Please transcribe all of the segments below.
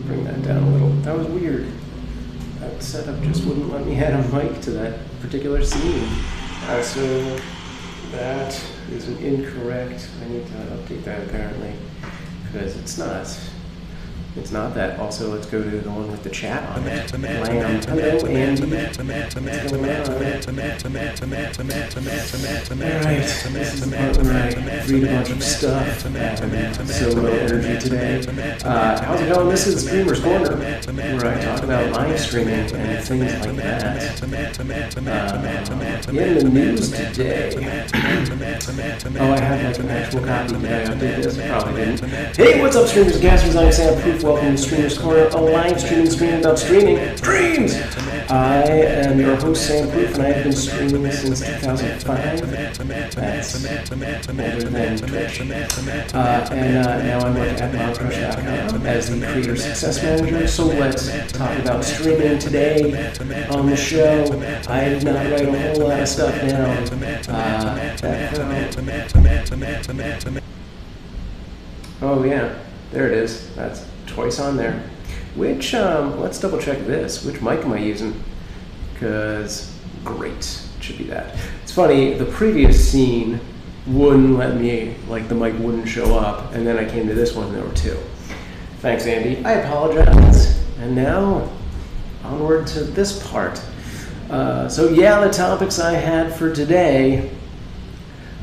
bring that down a little. That was weird. That setup just wouldn't let me add a mic to that particular scene. Also, that is an incorrect. I need to update that apparently, because it's not. It's not that. Also, let's go to the one with the chat on it. Hello, Andy. What's going on? Alright, this is the part where I read a bunch of stuff. So low energy today. How's it going? This is Streamer's Corner, where I talk about live streaming and things like that. In the news today. Oh, I have like an actual copy. Did I update this? Probably didn't. Hey, what's up, streamers and casters? I'm SamProof. Welcome to Streamer's Corner, a live streaming stream about streaming. Streams! I am your host, SamProof, and I have been streaming since 2005. That's older than Twitch. And now I work at LiveStreaming as the Creator Success Manager. So let's talk about streaming today on the show. I did not write a whole lot of stuff down. Oh yeah, there it is. That's twice on there. Which, let's double check this. Which mic am I using? Because, great, it should be that. It's funny, the previous scene wouldn't let me, like the mic wouldn't show up, and then I came to this one and there were two. Thanks, Andy. I apologize. And now, onward to this part. So yeah, the topics I had for today,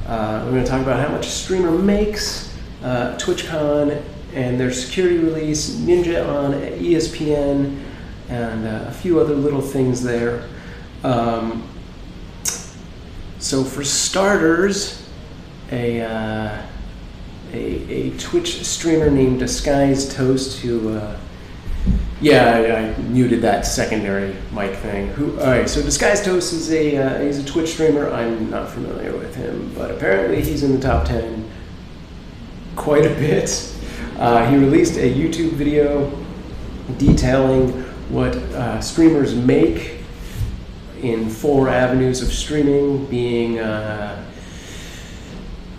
we're going to talk about how much a streamer makes, TwitchCon, and their security release, Ninja on ESPN, and a few other little things there. So for starters, a Twitch streamer named Disguised Toast, who, yeah, I muted that secondary mic thing. All right, so Disguised Toast is he's a Twitch streamer. I'm not familiar with him, but apparently he's in the top 10 quite a bit. He released a YouTube video detailing what streamers make in 4 avenues of streaming, being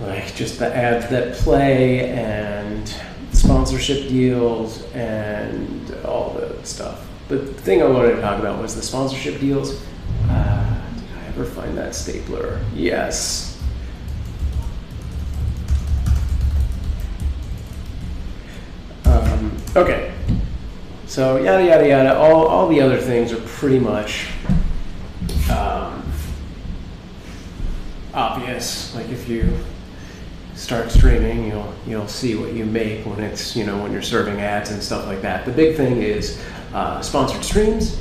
like just the ads that play and sponsorship deals and all the stuff. But the thing I wanted to talk about was the sponsorship deals. Did I ever find that stapler? Yes. Okay, so yada yada yada. All the other things are pretty much obvious. Like if you start streaming, you'll see what you make when it's when you're serving ads and stuff like that. The big thing is sponsored streams,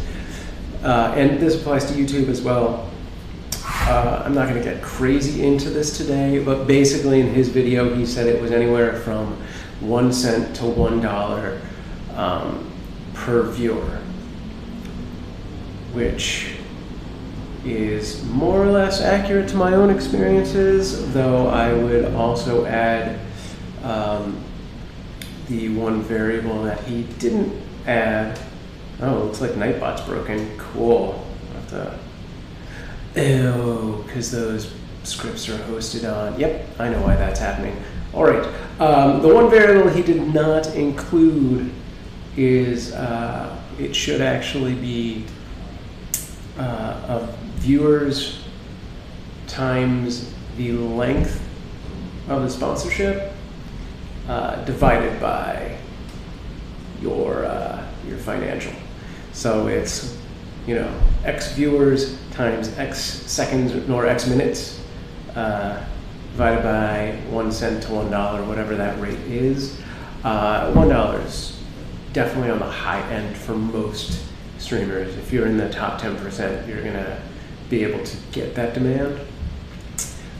and this applies to YouTube as well. I'm not going to get crazy into this today, but basically in his video he said it was anywhere from 1 cent to $1 per viewer, which is more or less accurate to my own experiences, though I would also add the one variable that he didn't add. Oh, looks like Nightbot's broken. Cool. Ew, because those scripts are hosted on. Yep, I know why that's happening. All right. The one variable he did not include is it should actually be of viewers times the length of the sponsorship divided by your financial. So it's X viewers times X seconds or X minutes divided by 1 cent to $1, whatever that rate is. $1 is definitely on the high end for most streamers. If you're in the top 10%, you're gonna be able to get that demand.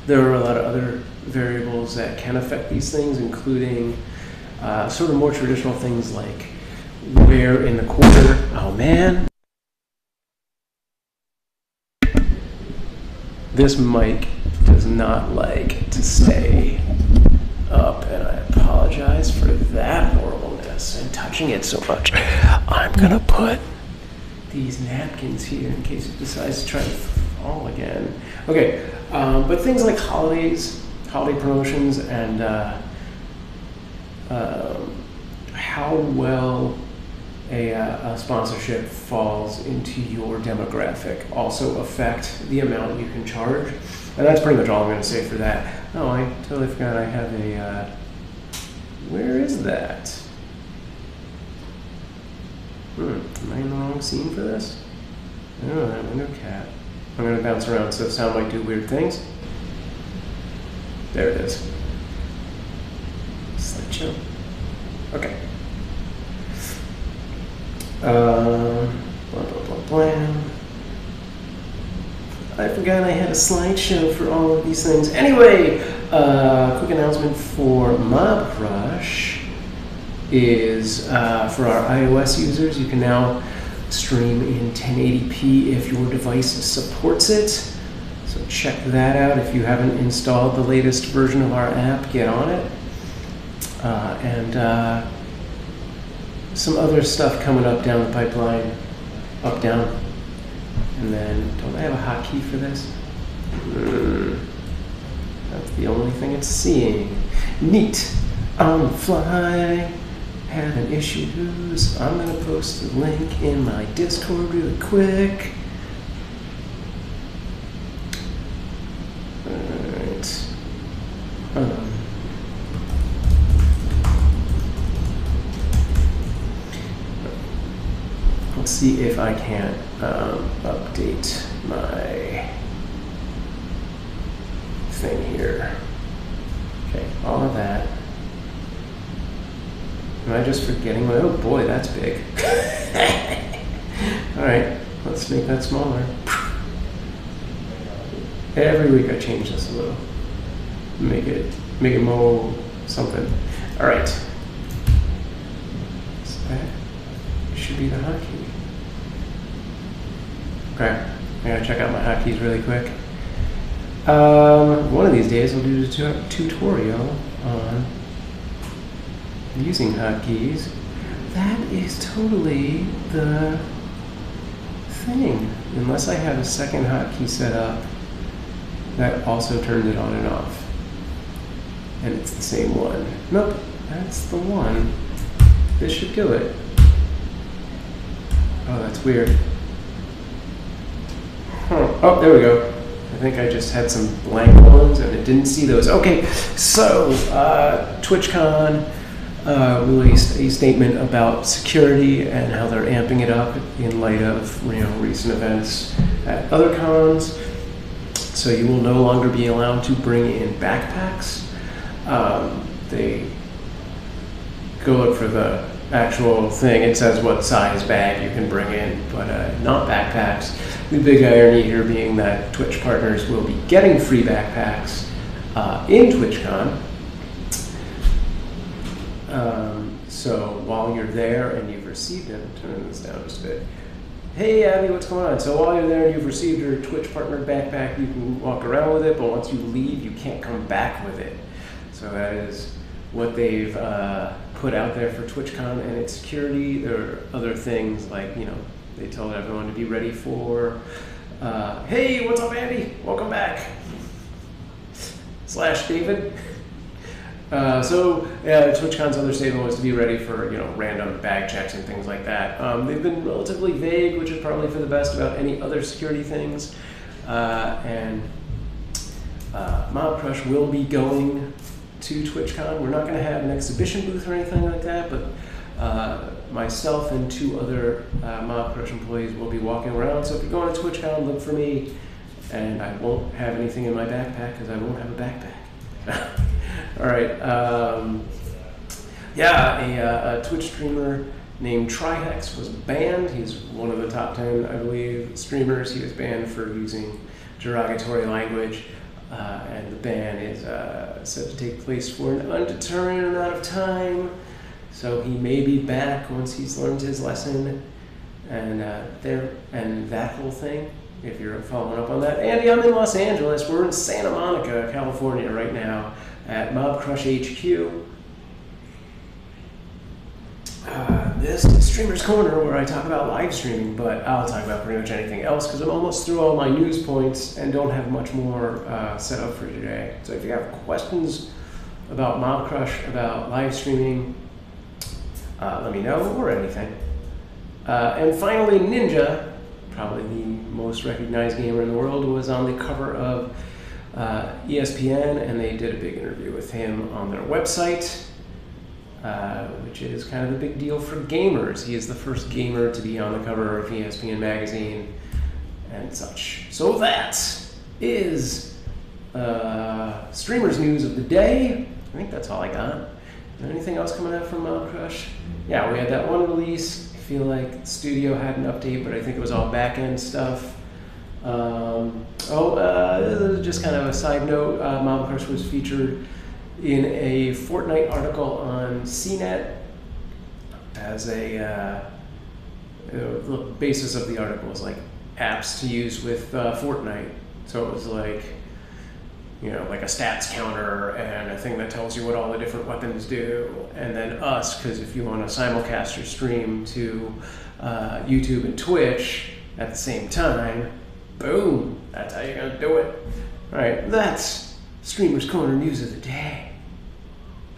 There are a lot of other variables that can affect these things, including sort of more traditional things like where in the quarter. Oh man. This mic does not like to stay up, and I apologize for that horribleness and touching it so much. I'm gonna put these napkins here in case it decides to try to fall again. Okay, but things like holidays, holiday promotions, and how well a sponsorship falls into your demographic also affect the amount you can charge. And that's pretty much all I'm going to say for that. Oh, I totally forgot I have a, where is that? Am I in the wrong scene for this? Oh, that window cap. I'm going to bounce around so sound might do weird things. There it is. Slideshow. Okay. Blah, blah, blah, blah. I forgot I had a slideshow for all of these things. Anyway, quick announcement for Mob Crush is for our iOS users, you can now stream in 1080p if your device supports it. So check that out. If you haven't installed the latest version of our app, get on it. And some other stuff coming up down the pipeline. Up, down. And then, don't I have a hotkey for this? That's the only thing it's seeing. Neat. On the fly. Having issues. I'm going to post the link in my Discord really quick. Alright. Let's see if I can update my thing here. Okay, all of that. Am I just forgetting? Oh boy, that's big. All right, let's make that smaller. Every week I change this a little. Make it more something. All right. So that should be the hotkey. Okay, I gotta check out my hotkeys really quick. One of these days we'll do a tutorial on using hotkeys. That is totally the thing. Unless I have a second hotkey set up that also turns it on and off. And it's the same one. Nope, that's the one. This should do it. Oh, that's weird. Huh. Oh, there we go. I think I just had some blank ones and it didn't see those. Okay, so TwitchCon released a statement about security and how they're amping it up in light of recent events at other cons. So you will no longer be allowed to bring in backpacks. They go look for the actual thing. It says what size bag you can bring in, but not backpacks. The big irony here being that Twitch partners will be getting free backpacks in TwitchCon. So while you're there and you've received it, turn this down just a bit. Hey Abby, what's going on? So while you're there and you've received your Twitch partner backpack, you can walk around with it, but once you leave, you can't come back with it. So that is what they've put out there for TwitchCon and its security. There are other things like, they told everyone to be ready for, hey, what's up Andy? Welcome back. / David. TwitchCon's other statement was to be ready for, random bag checks and things like that. They've been relatively vague, which is probably for the best about any other security things. Mob Crush will be going to TwitchCon. We're not going to have an exhibition booth or anything like that, but myself and 2 other Mob Crush employees will be walking around. So if you're going to TwitchCon, look for me, and I won't have anything in my backpack because I won't have a backpack. All right. A Twitch streamer named Trihex was banned. He's one of the top 10, I believe, streamers. He was banned for using derogatory language, and the ban is set to take place for an undetermined amount of time. So he may be back once he's learned his lesson, and that whole thing. If you're following up on that, Andy, I'm in Los Angeles. We're in Santa Monica, California, right now at Mob Crush HQ. This is Streamer's Corner, where I talk about live streaming, but I'll talk about pretty much anything else because I'm almost through all my news points and don't have much more set up for today. So if you have questions about Mob Crush, about live streaming, let me know, or anything. And finally, Ninja, probably the most recognized gamer in the world, was on the cover of ESPN, and they did a big interview with him on their website, which is kind of a big deal for gamers. He is the first gamer to be on the cover of ESPN magazine and such. So that is streamers news of the day. I think that's all I got. Is there anything else coming out from Mob Crush? Yeah, we had that one release. I feel like the studio had an update, but I think it was all back-end stuff. Just kind of a side note, Mob Crush was featured in a Fortnite article on CNET as the basis of the article was like apps to use with Fortnite. So it was like, like a stats counter and a thing that tells you what all the different weapons do. And then us, because if you want to simulcast your stream to YouTube and Twitch at the same time, boom, that's how you're going to do it. All right, that's Streamer's Corner News of the Day.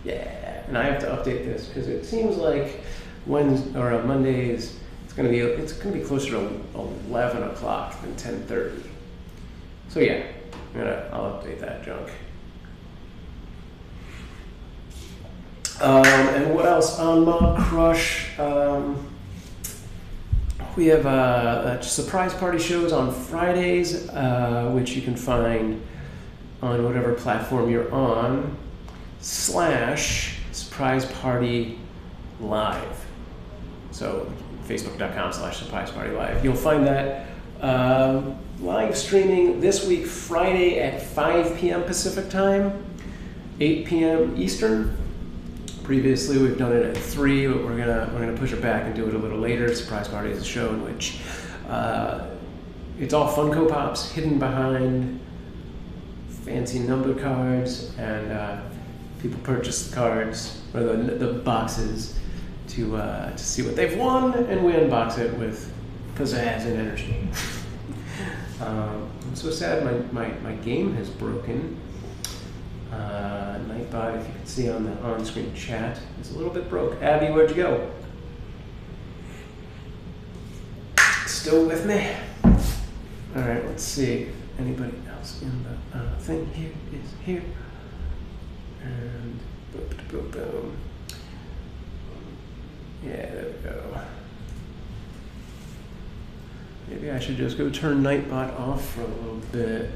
Yeah, and I have to update this because it seems like Mondays it's gonna be closer to 11 o'clock than 10:30. So yeah, I'll update that junk. And what else on Mob Crush? We have surprise party shows on Fridays, which you can find on whatever platform you're on. /Surprise Party Live. So facebook.com/Surprise Party Live. You'll find that live streaming this week, Friday at 5 p.m. Pacific time, 8 p.m. Eastern. Previously, we've done it at 3, but we're gonna push it back and do it a little later. Surprise Party is a show in which it's all Funko Pops hidden behind fancy number cards, and people purchase the cards or the boxes to see what they've won, and we unbox it with pizzazz and energy. I'm so sad my game has broken. Nightbot, if you can see on the on-screen chat, is a little bit broke. Abby, where'd you go? Still with me? All right, let's see. Anybody else in the thing? Here is here. And boom, boom, boom. Yeah, there we go. Maybe I should just go turn Nightbot off for a little bit.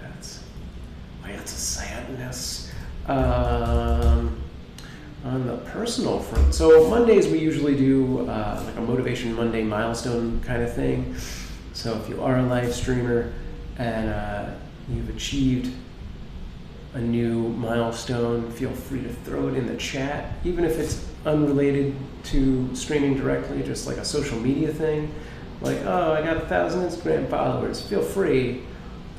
That's a sadness. On the personal front, so Mondays we usually do like a Motivation Monday milestone kind of thing. So if you are a live streamer and you've achieved a new milestone, feel free to throw it in the chat, even if it's unrelated to streaming directly, just like a social media thing. Like, oh, I got 1,000 Instagram followers. Feel free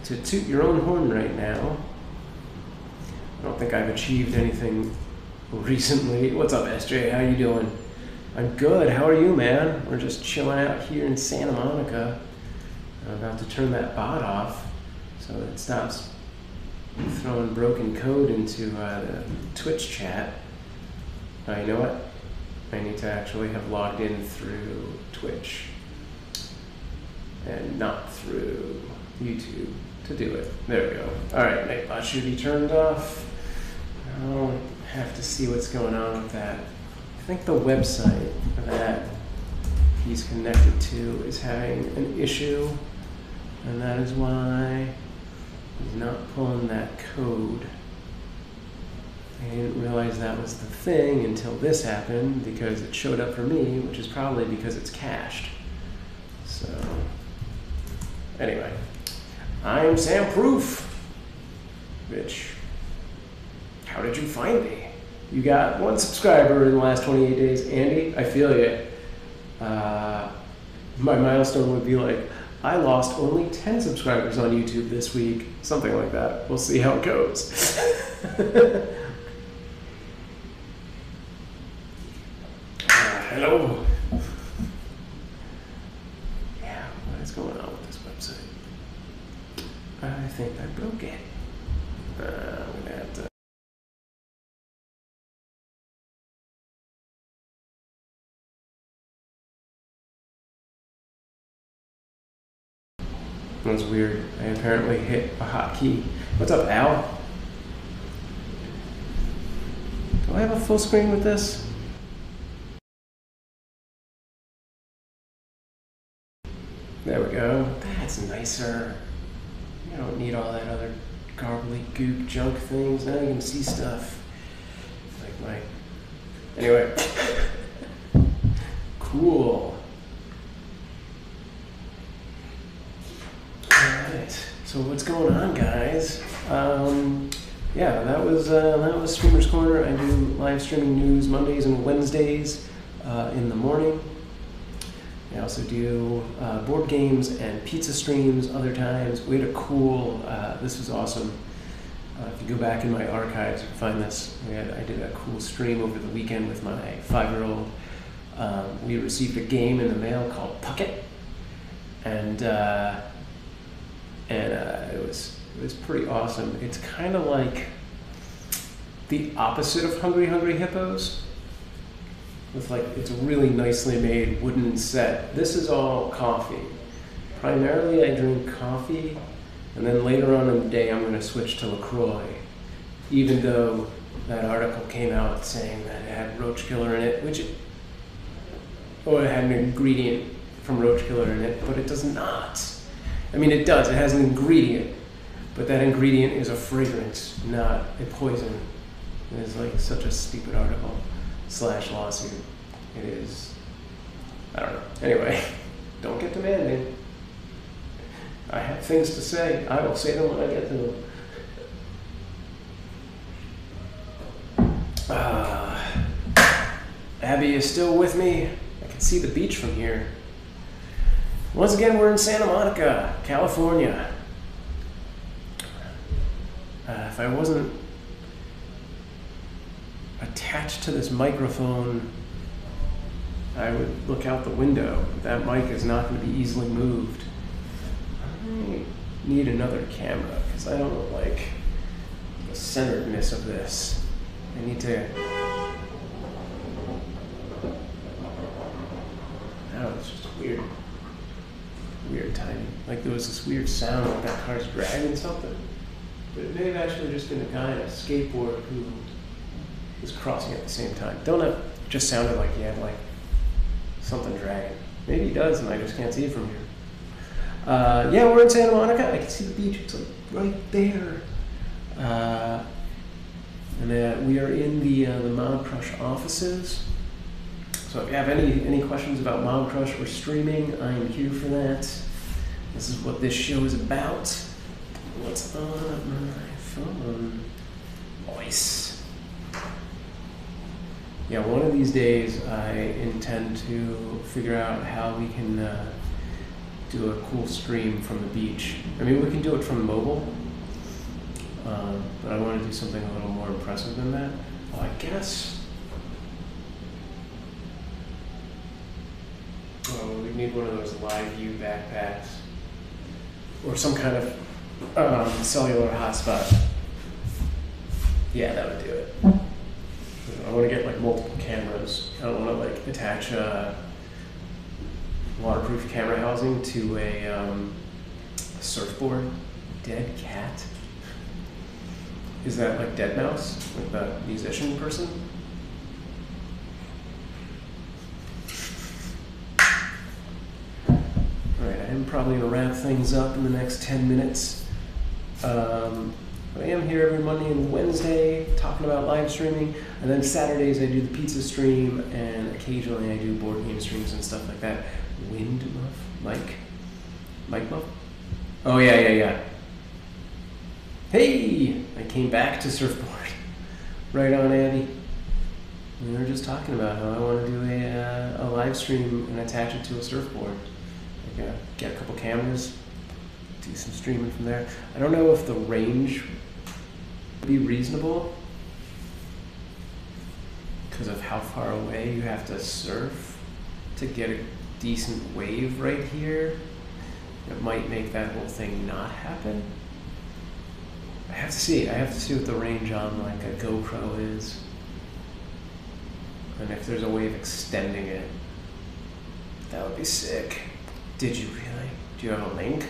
to toot your own horn right now. I don't think I've achieved anything recently. What's up, SJ? How you doing? I'm good. How are you, man? We're just chilling out here in Santa Monica. I'm about to turn that bot off so that it stops throwing broken code into the Twitch chat. You know what? I need to actually have logged in through Twitch and not through YouTube to do it. There we go. All right, Nightbot should be turned off. I'll have to see what's going on with that. I think the website that he's connected to is having an issue, and that is why he's not pulling that code. I didn't realize that was the thing until this happened, because it showed up for me, which is probably because it's cached. So, anyway, I'm SamProof, which, how did you find me? You got 1 subscriber in the last 28 days. Andy, I feel you. My milestone would be like, I lost only 10 subscribers on YouTube this week. Something like that. We'll see how it goes. Hello. Yeah, what is going on with this website? I think I broke it. I'm gonna have to That was weird. I apparently hit a hotkey. What's up, Al? Do I have a full screen with this? There we go. That's nicer. You don't need all that other garbly goop junk things. Now you can see stuff. Like my... Anyway. Cool. Alright. So what's going on, guys? Yeah, that was Streamer's Corner. I do live streaming news Mondays and Wednesdays in the morning. I also do board games and pizza streams other times. We had a cool, this was awesome. If you go back in my archives, you can find this. I did a cool stream over the weekend with my 5-year-old. We received a game in the mail called Puckett, and it was pretty awesome. It's kind of like the opposite of Hungry Hungry Hippos. It's a really nicely made wooden set. This is all coffee. Primarily I drink coffee, and then later on in the day I'm going to switch to LaCroix, even though that article came out saying that it had roach killer in it, it had an ingredient from roach killer in it, but it does not. I mean, it does. It has an ingredient, but that ingredient is a fragrance, not a poison. It is like such a stupid article / lawsuit. It is, I don't know. Anyway, don't get demanding. I have things to say. I will say them when I get to them. Abby is still with me. I can see the beach from here. Once again, we're in Santa Monica, California. If I wasn't attached to this microphone, I would look out the window. That mic is not going to be easily moved. I need another camera because I don't like the centeredness of this. I need to... Oh, it's just weird. Weird timing. Like there was this weird sound like that car's dragging something. But it may have actually just been a guy on a skateboard who was crossing at the same time. Don't know. It just sounded like he had like something dragging. Maybe he does and I just can't see it from here. Yeah, we're in Santa Monica. I can see the beach. It's like right there. And we are in the Mob Crush offices. So if you have any questions about Mob Crush or streaming, I am here for that. This is what this show is about. What's on my phone? Voice. Yeah, one of these days I intend to figure out how we can do a cool stream from the beach. I mean, we can do it from mobile, but I want to do something a little more impressive than that. Well, I guess... Oh, we need one of those live view backpacks or some kind of cellular hotspot. Yeah, that would do it. I want to get like multiple cameras. I don't want to like attach a waterproof camera housing to a surfboard. Dead cat? Is that like Dead Mouse, like the musician person? I'm probably going to wrap things up in the next 10 minutes. I am here every Monday and Wednesday talking about live streaming, and then Saturdays I do the pizza stream, and occasionally I do board game streams and stuff like that. Wind muff? Mike muff? Oh yeah. Hey! I came back to surfboard. Right on, Abby. We were just talking about how I want to do a live stream and attach it to a surfboard. Get a couple cameras, do some streaming from there. I don't know if the range would be reasonable because of how far away you have to surf to get a decent wave right here. It might make that whole thing not happen. I have to see what the range on like a GoPro is, and if there's a way of extending it. That would be sick. Did you really? Do you have a link?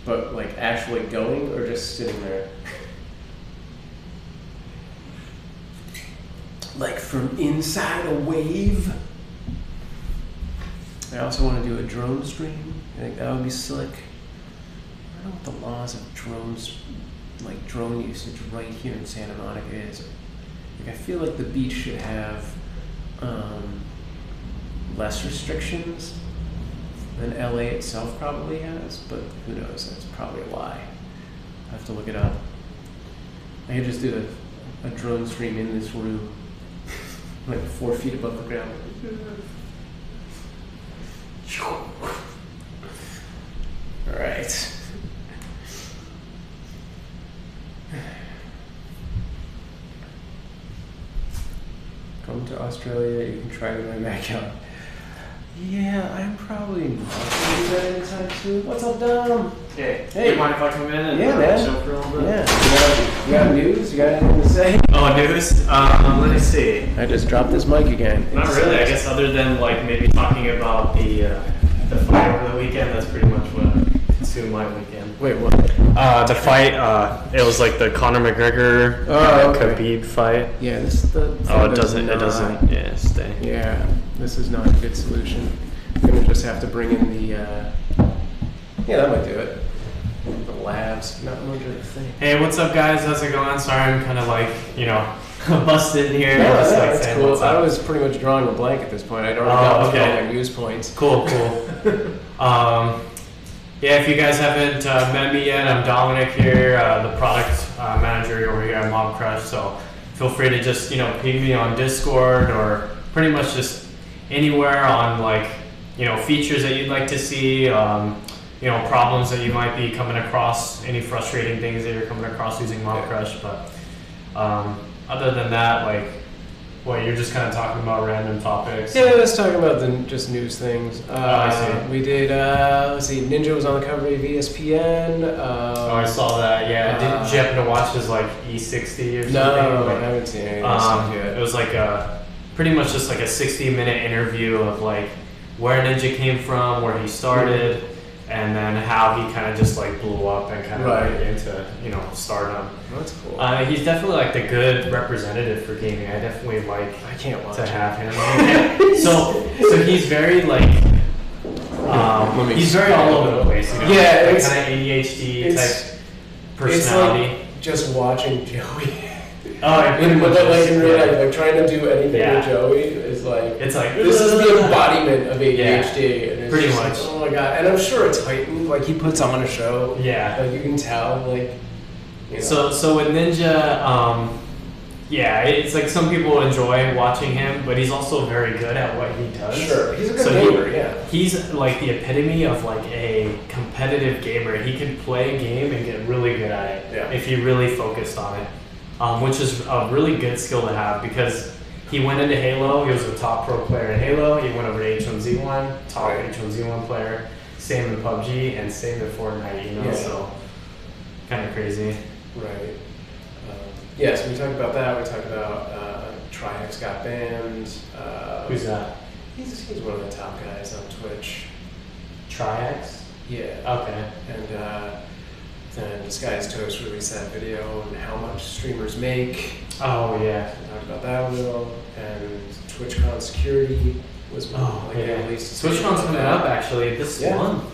But like actually going or just sitting there? Like from inside a wave? I also want to do a drone stream. I think that would be slick. I don't know what the laws of drones, like drone usage right here in Santa Monica is. Like I feel like the beach should have less restrictions than LA itself probably has, but who knows, that's probably a lie. I have to look it up. I could just do a drone stream in this room, like 4 feet above the ground. All right. Come to Australia, you can try it in my backyard. Yeah, I'm probably not going to do that anytime soon. What's up, Dom? Hey, Hey. you mind if I come in and man. show for a little bit? Yeah. You got news? You got anything to say? Oh, news? Let me see. I just dropped this mic again. Not really. I guess other than like maybe talking about the fight over the weekend, that's pretty much what consumed my weekend. Wait, what? The fight, it was like the Conor McGregor Khabib fight. Yeah, this is the. It doesn't. Yeah, stay. Yeah, this is not a good solution. I'm gonna just have to bring in the. Yeah, that might do it. The labs, not much of a thing. Hey, what's up, guys? How's it going? Sorry, I'm kind of like busted in here. No, Just, like, that's saying cool. what's up. I was pretty much drawing a blank at this point. I'd already got all my news points. Cool. Yeah, if you guys haven't met me yet, I'm Dominic here, the product manager over here at Mob Crush. So feel free to just ping me on Discord or pretty much just anywhere on features that you'd like to see, problems that you might be coming across, any frustrating things that you're coming across using Mob Crush. But other than that, you're just kind of talking about random topics. Yeah, let's talk about just news things. I see. We did, let's see, Ninja was on the cover of ESPN. I saw that, yeah. Did you happen to watch his E60 or something? No, I haven't seen any of this stuff yet. It was pretty much just a 60-minute interview of where Ninja came from, where he started, and then how he kind of just blew up and kind of went into stardom. That's cool. He's definitely the good representative for gaming. I definitely I can't watch to it. have him. So he's very he's very all over the place. Yeah, it's kind of ADHD type personality. It's just watching Joey. In real life, trying to do anything with Joey is it's this is the embodiment of ADHD. Yeah, and it's pretty just much. Oh my god! And I'm sure it's heightened. He puts on a show. Yeah. You can tell. So with Ninja, it's some people enjoy watching him, but he's also very good at what he does. Sure, he's a good gamer. He's the epitome of a competitive gamer. He can play a game and get really good at it if he really focused on it. Which is a really good skill to have because he went into Halo. He was a top pro player in Halo. He went over to H1Z1, top H1Z1 player. Same in PUBG and same in Fortnite. So kind of crazy. Right. So we talked about that. We talked about Trihex got banned. Who's that? He's one of the top guys on Twitch. Trihex? Yeah. Okay. And then Disguised Toast released that video on how much streamers make. Oh, yeah. We talked about that a little. And TwitchCon security was released. TwitchCon's coming up, actually, this month.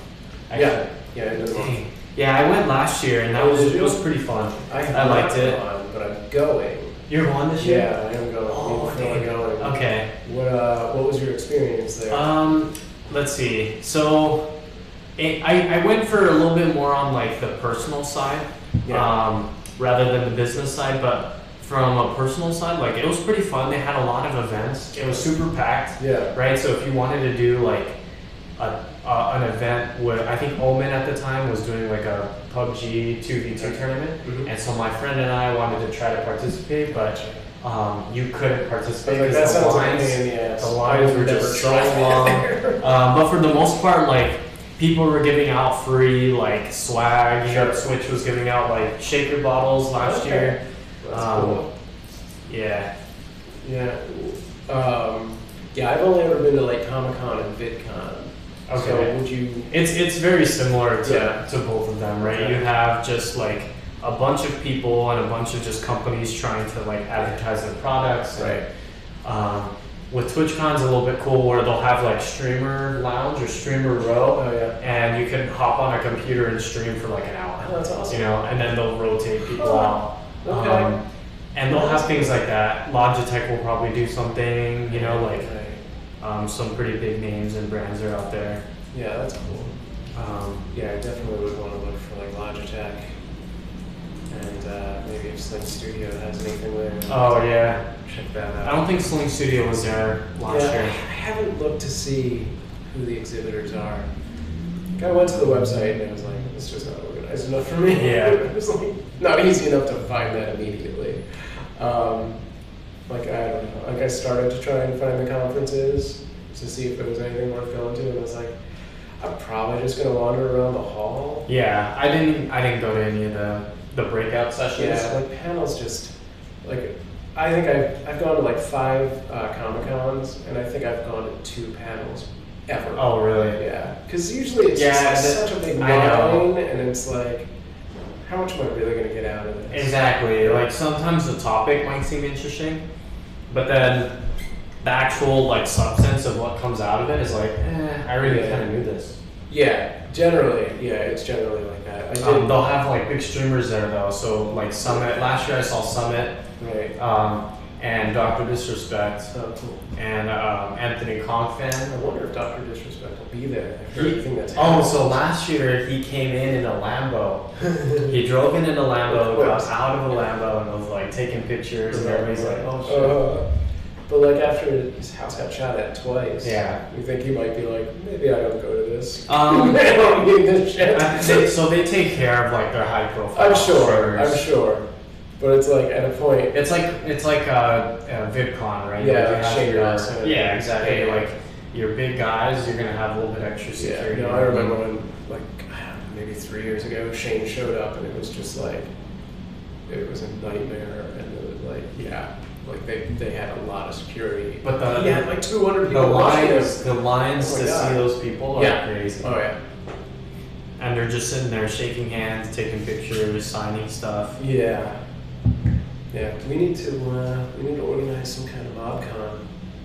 Yeah, it is. Yeah, I went last year, and it was pretty fun. I liked it. But I'm going. You're going this year? Yeah, I am going. Oh, going. Okay. What was your experience there? Let's see. So I went for a little bit more on the personal side, rather than the business side. But from a personal side, it was pretty fun. They had a lot of events. It was super packed. Yeah. Right. So if you wanted to do an event where I think Omen at the time was doing a PUBG 2v2 tournament, and so my friend and I wanted to try to participate, but you couldn't participate because the lines were just so long. But for the most part, people were giving out free swag. Switch was giving out shaker bottles last year. That's cool. Yeah. I've only ever been to Comic-Con and VidCon. Okay. So would you? It's very similar to, Yeah. to both of them, right? Okay. You have just like a bunch of people and a bunch of just companies trying to like advertise their products. Right. With TwitchCon's a little bit cool where they'll have like streamer lounge or streamer row, Oh yeah. and you can hop on a computer and stream for like an hour. Oh, that's awesome. You know, and then they'll rotate people Oh, out. okay. And they'll have things like that. Logitech will probably do something, you know, like Right. some pretty big names and brands are out there. Yeah, that's cool. Yeah, I definitely would want to look for like Logitech, and maybe if Sling Studio has anything there. Oh yeah. Check that out. I don't think Sling Studio was there last Yeah, I year. haven't looked to see who the exhibitors are. I went to the website and I was like, it's just not organized enough for me. Yeah. It was like not easy enough to find that immediately. Like I don't know. Like I started to try and find the conferences to see if there was anything worth going to, and I was like, I'm probably just gonna wander around the hall. Yeah, I didn't go to any of the breakout sessions. Yeah, like panels just like I think I've gone to like 5 Comic-Cons, and I think I've gone to 2 panels ever. Oh really? Yeah, because usually it's just like such a big I know. line, and it's like, how much am I really gonna get out of this? Exactly. Like sometimes the topic might seem interesting, but then the actual like substance of what comes out of it is like, I already kind of knew this. Yeah, generally, it's generally like that. I did, They'll have like big streamers there though. So like Summit. Last year I saw Summit. right. And Dr. Disrespect Oh, cool. and Anthony Kongfan. I wonder if Dr. Disrespect will be there after He- everything that's Oh, happened. so last year he came in a Lambo. He drove in a Lambo, Of got course. out of a Lambo, and was like taking pictures, and everybody's like, "Oh shit!" But like after his house got shot at twice, Yeah. you think he might be like, maybe I don't go to this. Um, I don't need this shit. So they take care of like their high profile. I'm sure. streamers. I'm sure. But it's like at a point. It's like VidCon, right? Yeah, Like, you like have Shane your- Dawson. Yeah, exactly. Yeah. Like your big guys, you're gonna have a little bit extra Yeah. security. No, I remember when like I don't know, maybe 3 years ago, Shane showed up and it was just like it was a nightmare, and it was like like they had a lot of security. But he had like 200 the people watching him. lines Oh my to God. see those people are Yeah. crazy. Oh yeah. And they're just sitting there shaking hands, taking pictures, signing stuff. Yeah. Yeah, we need to organize some kind of MobCon,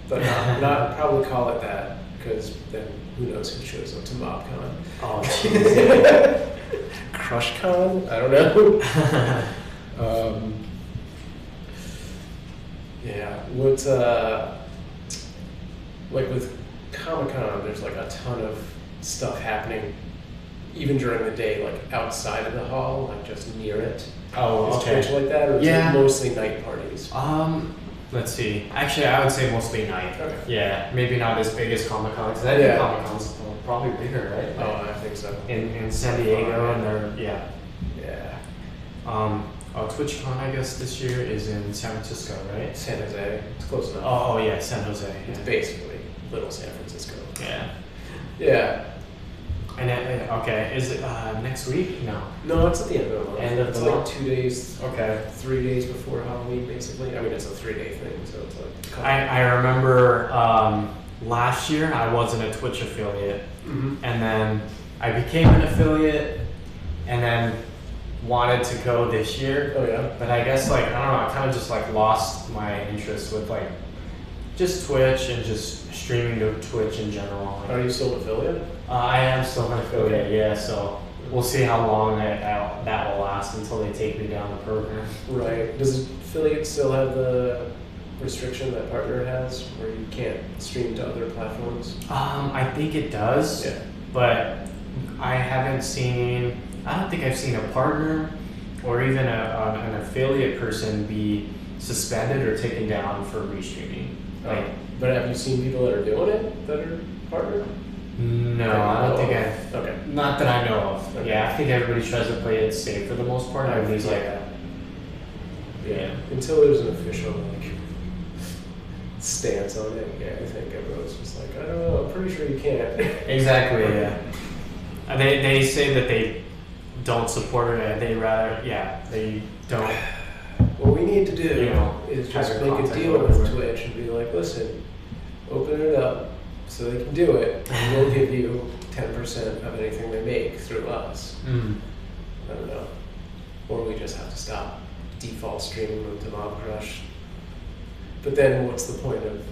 but not probably call it that, because then who knows who shows up to MobCon? Oh, jeez. CrushCon? I don't know. Yeah, what like with Comic-Con, there's like a ton of stuff happening, even during the day, like outside of the hall, like just near it. Oh, Is okay. Twitch like that, or is Yeah. it mostly night parties? Let's see. Actually, I would say mostly night. Okay. Yeah, maybe not as big as Comic Con, because I think Yeah. Comic Con's probably bigger, right? Oh, I think so. In San Diego, and they're Yeah. TwitchCon, I guess this year is in San Francisco, right? San Jose. It's close enough. Oh yeah, San Jose. It's Yeah. basically little San Francisco. Yeah. Yeah. And okay, is it next week? No. No, it's at the end of the month. End of it's the like month? 2 days, Okay. 3 days before Halloween, basically. I mean, it's a 3-day thing, so it's like. I remember last year I wasn't a Twitch affiliate, Mhm. and then I became an affiliate, and then wanted to go this year. Oh yeah. But I guess like I don't know, I kind of just like lost my interest with like just Twitch and just streaming to Twitch in general. Are you still an affiliate? I am still an affiliate, yeah. So we'll see how long that will last until they take me down the program. Right. Does affiliate still have the restriction that partner has, where you can't stream to other platforms? I think it does, Yeah. but I haven't seen. I don't think I've seen a partner or even an affiliate person be suspended or taken down for restreaming. Like, But have you seen people that are doing it that are partner? no, I don't think I've. Okay. Not that I know of. Okay. Yeah, I think everybody tries to play it safe for the most part. Everybody's like, Yeah. Until there's an official like stance on it, I think everyone's just like, I don't know, I'm pretty sure you can't. exactly, yeah. They say that they don't support it. They don't. What we need to do You know, is have just your make a content deal go with everywhere. Twitch and be like, listen, open it up, so they can do it, and we'll give you 10% of anything they make through us. I don't know. Or we just have to stop default streaming them to Mob Crush. But then what's the point of,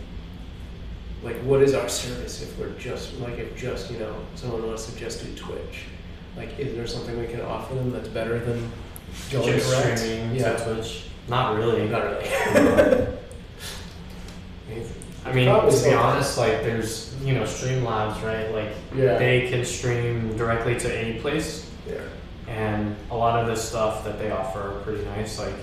like, what is our service if we're just, like, if just, you know, someone wants to just do Twitch? Like, is there something we can offer them that's better than going just direct? streaming to Twitch? Not really. Not really. I mean, to be honest, like, there's, you know, Streamlabs, right? Like, they can stream directly to any place. Yeah. And a lot of the stuff that they offer are pretty nice, like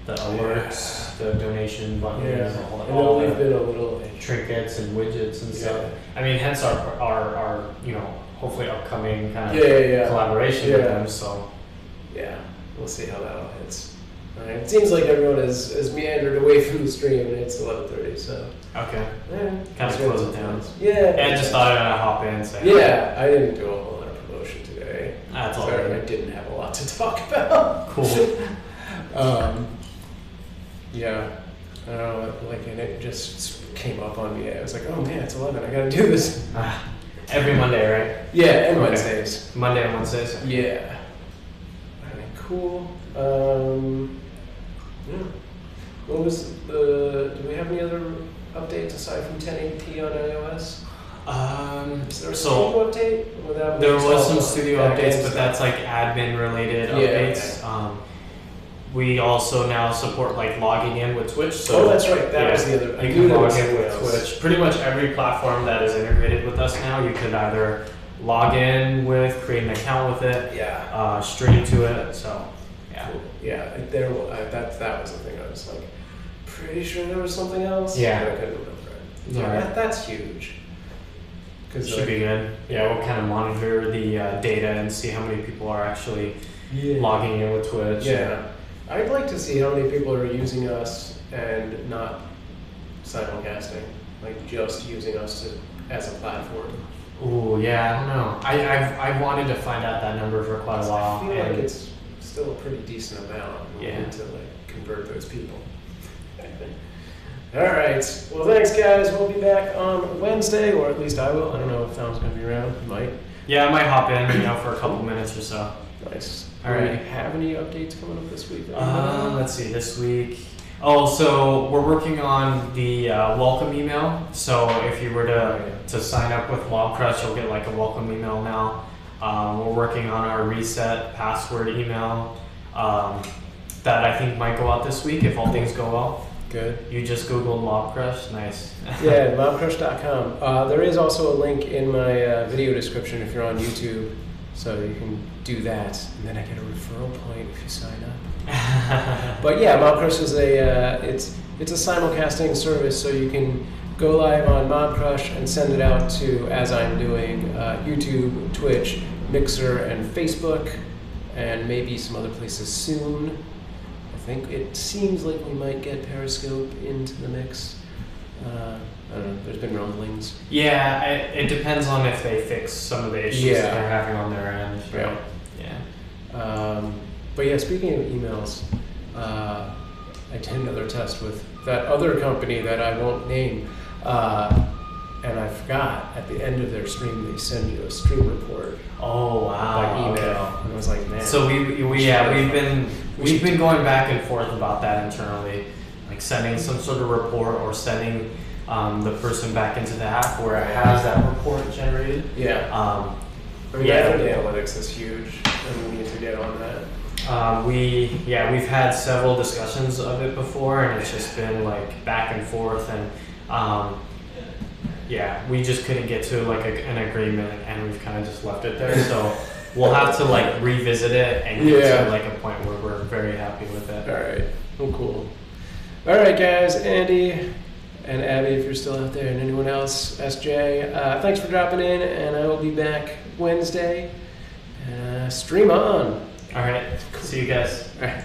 the alerts, the donation buttons, all we've been a little trinkets and widgets and stuff. I mean, hence our you know, hopefully upcoming kind of collaboration with them. So yeah, we'll see how that all hits. All right. It seems like everyone has meandered away from the stream, and it's 11:30. So okay, kind of close it down. Yeah. And just thought I'd hop in and say. Yeah, I didn't do a whole lot of promotion today. That's all right. I didn't have a lot to talk about. Cool. Yeah, I don't know, like, and it just came up on me. I was like, oh man, it's 11. I gotta do this. Every Monday, right? Yeah, and Wednesdays. Monday and Wednesdays. Yeah. All right, cool. Yeah. What was the? Do we have any other updates aside from 1080p on iOS? Is there a studio update? There was some studio updates, but that's like admin related updates. Okay. We also now support like logging in with Twitch. So that's right. That was the other. You can log in with Twitch. Pretty much every platform that is integrated with us now, you could either log in with, create an account with it, stream to it. So yeah, cool. Yeah. That was the thing. I was like, pretty sure there was something else. Yeah, but I couldn't remember it. So that's huge. Should be good. Yeah, we'll kind of monitor the data and see how many people are actually logging in with Twitch. Yeah. I'd like to see how many people are using us and not simulcasting, like just using us as a platform. Ooh, yeah, I don't know. I've wanted to find out that number for quite a while. I feel like it's still a pretty decent amount. We need to like convert those people. All right. Well, thanks, guys. We'll be back on Wednesday, or at least I will. I don't know if Tom's going to be around. He might. Yeah, I might hop in, for a couple minutes or so. Nice. All right. Do we have any updates coming up this week? Let's see. This week. Oh, so we're working on the welcome email. So if you were to sign up with Mobcrush, you'll get like a welcome email now. We're working on our reset password email that I think might go out this week if all things go well. Good. You just Googled Mobcrush. Nice. Yeah, mobcrush.com. There is also a link in my video description if you're on YouTube, so you can do that, and then I get a referral point if you sign up. But yeah, Mobcrush is it's a simulcasting service, so you can go live on Mobcrush and send it out to, as I'm doing, YouTube, Twitch, Mixer, and Facebook, and maybe some other places soon. I think it seems like we might get Periscope into the mix. I don't know, there's been rumblings. Yeah, it depends on if they fix some of the issues that they're having on their end. Right. Yeah. But yeah, speaking of emails, I did another test with that other company that I won't name, and I forgot, at the end of their stream, they send you a stream report. Oh wow! By email, okay. And I was like, man. So we've been going back and forth about that internally, like sending some sort of report or sending the person back into the app where it has that report generated. Yeah. I think analytics is huge, and we need to get on that. We've had several discussions of it before, and it's just been like back and forth, and we just couldn't get to like an agreement, and we've kind of just left it there. So we'll have to like revisit it and get to like a point where we're very happy with it. All right. Oh, cool. All right, guys. Andy and Abby, if you're still out there, and anyone else, SJ, thanks for dropping in, and I will be back Wednesday. Stream on. All right. Cool. See you guys. All right.